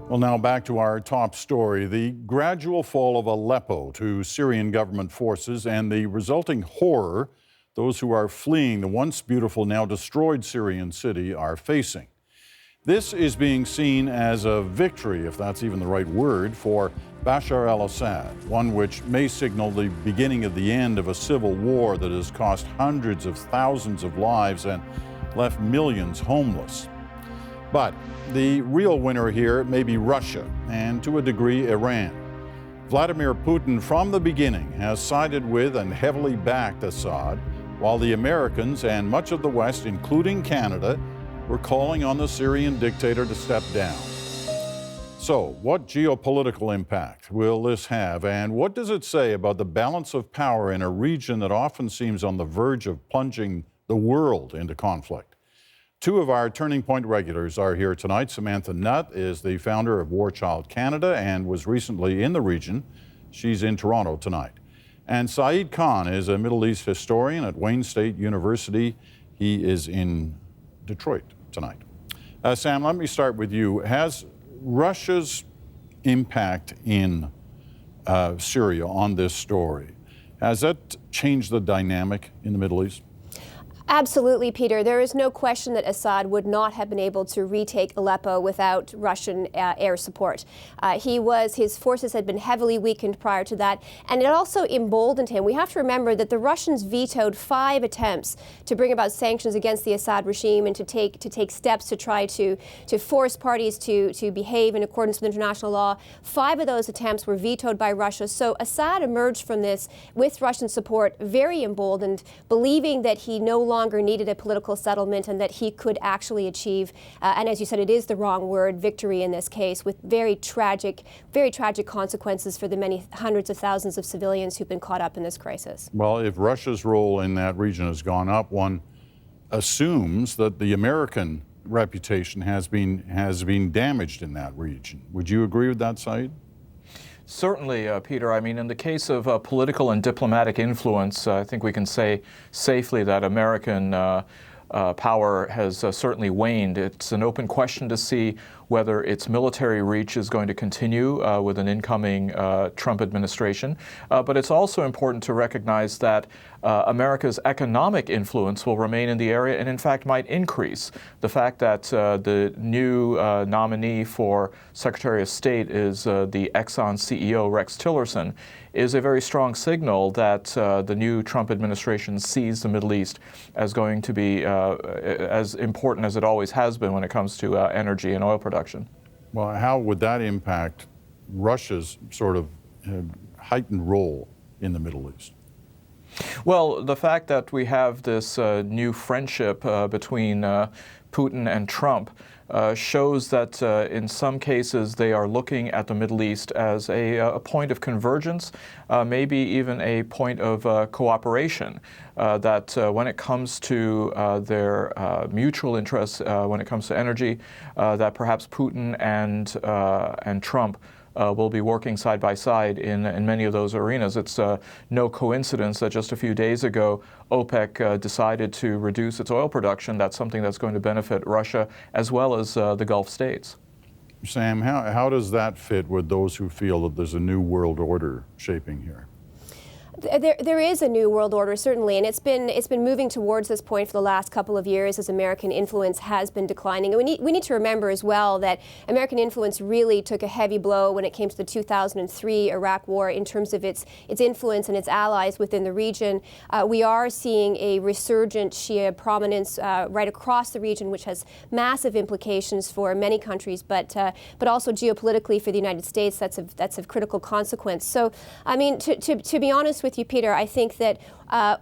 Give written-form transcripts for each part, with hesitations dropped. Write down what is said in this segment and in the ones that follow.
Well, now back to our top story. The gradual fall of Aleppo to Syrian government forces and the resulting horror those who are fleeing the once beautiful, now destroyed Syrian city are facing. This is being seen as a victory, if that's even the right word, for Bashar al-Assad, one which may signal the beginning of the end of a civil war that has cost hundreds of thousands of lives and left millions homeless. But the real winner here may be Russia, and to a degree, Iran. Vladimir Putin, from the beginning, has sided with and heavily backed Assad, while the Americans and much of the West, including Canada, were calling on the Syrian dictator to step down. So, what geopolitical impact will this have, and what does it say about the balance of power in a region that often seems on the verge of plunging the world into conflict? Two of our Turning Point regulars are here tonight. Samantha Nutt is the founder of War Child Canada and was recently in the region. She's in Toronto tonight. And Saeed Khan is a Middle East historian at Wayne State University. He is in Detroit tonight. Sam, let me start with you. Has Russia's impact in Syria on this story, has that changed the dynamic in the Middle East? Absolutely, Peter. There is no question that Assad would not have been able to retake Aleppo without Russian air support. His forces had been heavily weakened prior to that, and it also emboldened him. We have to remember that the Russians vetoed 5 attempts to bring about sanctions against the Assad regime and to take steps to try to force parties to behave in accordance with international law. 5 of those attempts were vetoed by Russia. So Assad emerged from this with Russian support, very emboldened, believing that he no longer needed a political settlement and that he could actually achieve, and as you said, it is the wrong word, victory in this case, with very tragic consequences for the many hundreds of thousands of civilians who've been caught up in this crisis. Well, if Russia's role in that region has gone up, one assumes that the American reputation has been damaged in that region. Would you agree with that, Saeed? Certainly, Peter. I mean, in the case of political and diplomatic influence, I think we can say safely that American power has certainly waned. It's an open question to see whether its military reach is going to continue with an incoming Trump administration. But it's also important to recognize that America's economic influence will remain in the area and, in fact, might increase. The fact that the new nominee for Secretary of State is the Exxon CEO, Rex Tillerson, is a very strong signal that the new Trump administration sees the Middle East as going to be as important as it always has been when it comes to energy and oil production. Well, how would that impact Russia's sort of heightened role in the Middle East? Well, the fact that we have this new friendship between Putin and Trump shows that in some cases they are looking at the Middle East as a point of convergence, maybe even a point of cooperation, that when it comes to their mutual interests, when it comes to energy, that perhaps Putin and Trump will be working side by side in many of those arenas. It's no coincidence that just a few days ago, OPEC decided to reduce its oil production. That's something that's going to benefit Russia as well as the Gulf states. Sam, how does that fit with those who feel that there's a new world order shaping here? There is a new world order, certainly, and it's been moving towards this point for the last couple of years as American influence has been declining. And we need to remember as well that American influence really took a heavy blow when it came to the 2003 Iraq War in terms of its influence and its allies within the region. We are seeing a resurgent Shia prominence right across the region, which has massive implications for many countries, but also geopolitically for the United States. That's of critical consequence. So, I mean, to be honest with you, Peter, I think that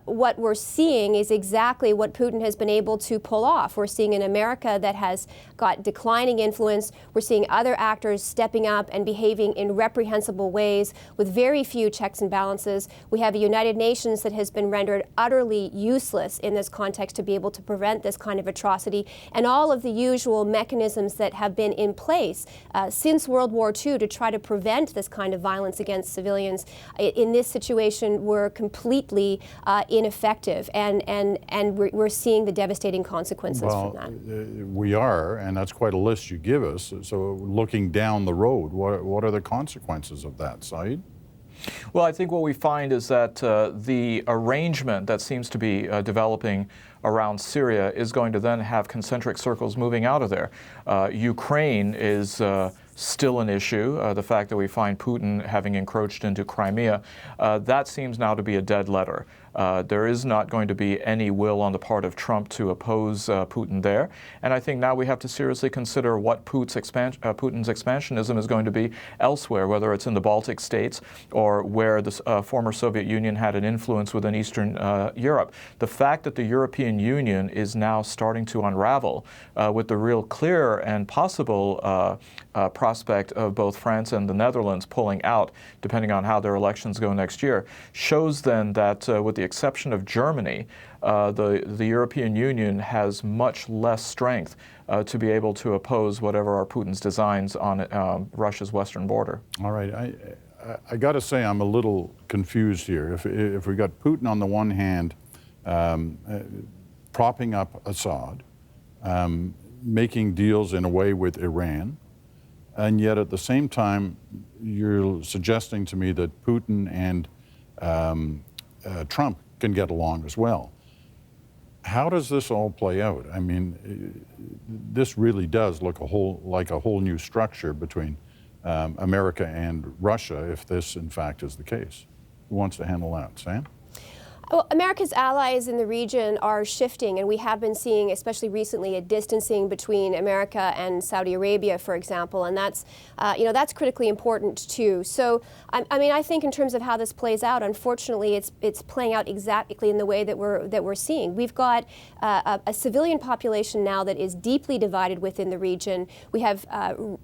what we're seeing is exactly what Putin has been able to pull off. We're seeing an America that has got declining influence. We're seeing other actors stepping up and behaving in reprehensible ways with very few checks and balances. We have a United Nations that has been rendered utterly useless in this context to be able to prevent this kind of atrocity, and all of the usual mechanisms that have been in place since World War II to try to prevent this kind of violence against civilians in this situation were completely ineffective, and we're seeing the devastating consequences from that. We are, and that's quite a list you give us. So looking down the road, what are the consequences of that, Saeed? Well, I think what we find is that the arrangement that seems to be developing around Syria is going to then have concentric circles moving out of there. Ukraine is still an issue. The fact that we find Putin having encroached into Crimea, that seems now to be a dead letter. There is not going to be any will on the part of Trump to oppose Putin there. And I think now we have to seriously consider what Putin's expansionism is going to be elsewhere, whether it's in the Baltic states or where the former Soviet Union had an influence within Eastern Europe. The fact that the European Union is now starting to unravel with the real clear and possible prospect of both France and the Netherlands pulling out, depending on how their elections go next year, shows then that with the exception of Germany, the European Union has much less strength to be able to oppose whatever are Putin's designs on Russia's western border. All right. I got to say I'm a little confused here. If we got Putin on the one hand propping up Assad, making deals in a way with Iran, and yet at the same time you're suggesting to me that Putin and Trump can get along as well. How does this all play out? I mean, this really does look like a whole new structure between America and Russia, if this in fact is the case. Who wants to handle that? Sam? Well, America's allies in the region are shifting, and we have been seeing, especially recently, a distancing between America and Saudi Arabia, for example, and that's critically important too. So, I mean, I think in terms of how this plays out, unfortunately, it's playing out exactly in the way that we're seeing. We've got a civilian population now that is deeply divided within the region. We have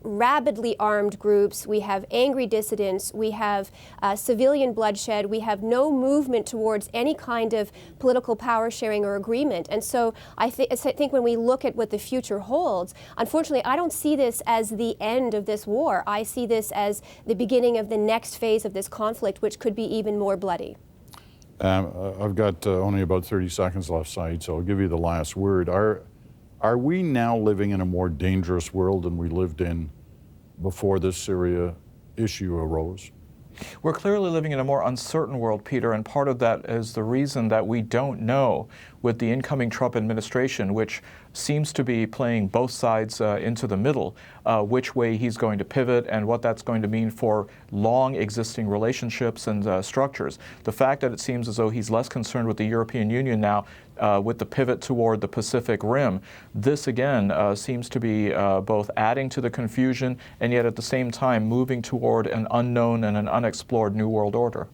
rabidly armed groups. We have angry dissidents. We have civilian bloodshed. We have no movement towards any kind of political power sharing or agreement. And so I think when we look at what the future holds, unfortunately, I don't see this as the end of this war. I see this as the beginning of the next phase of this conflict, which could be even more bloody. I've got only about 30 seconds left, Saeed, so I'll give you the last word. Are we now living in a more dangerous world than we lived in before this Syria issue arose? We're clearly living in a more uncertain world, Peter, and part of that is the reason that we don't know with the incoming Trump administration, which seems to be playing both sides into the middle, which way he's going to pivot and what that's going to mean for long existing relationships and structures. The fact that it seems as though he's less concerned with the European Union now with the pivot toward the Pacific Rim, this again seems to be both adding to the confusion and yet at the same time moving toward an unknown and an unexplored new world order.